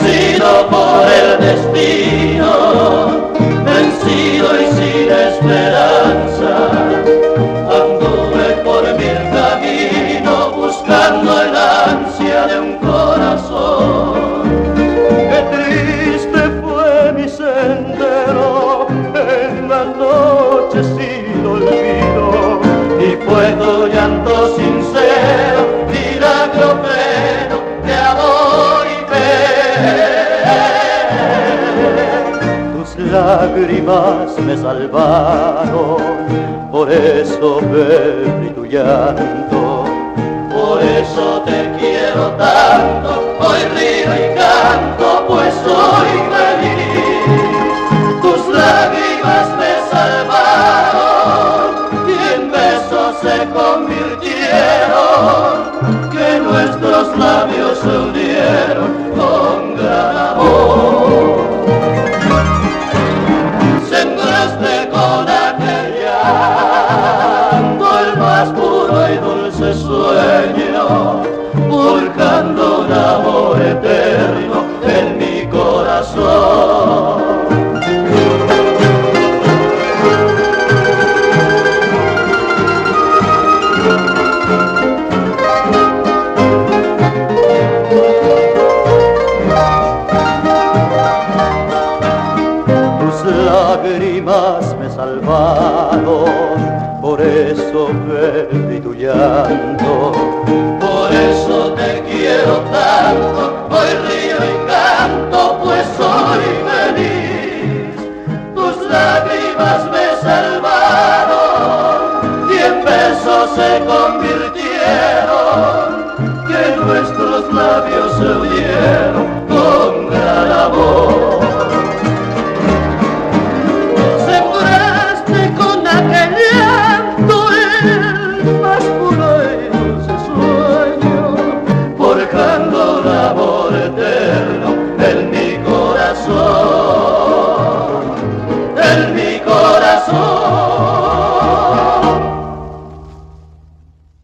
vencido por el destino, vencido y sin esperanza, anduve por mil caminos buscando el ansia de un corazón. Qué triste fue mi sendero en la noche sin olvido, y fue tu llanto sincero, milagro pleno de amor y fe. Tus lágrimas me salvaron, por eso bebí tu llanto, por eso te quiero tanto, hoy río y canto, pues soy feliz. Tus lágrimas me salvaron y en besos se convirtieron, que nuestros labios se unieron con gran amor. Sembraste con aquel llanto el más puro y dulce sueño, forjando un amor eterno en mi corazón. Tus lágrimas me salvaron, por eso bebí tu llanto, por eso te quiero tanto, hoy río y canto, pues soy feliz. Tus lágrimas me salvaron y en besos se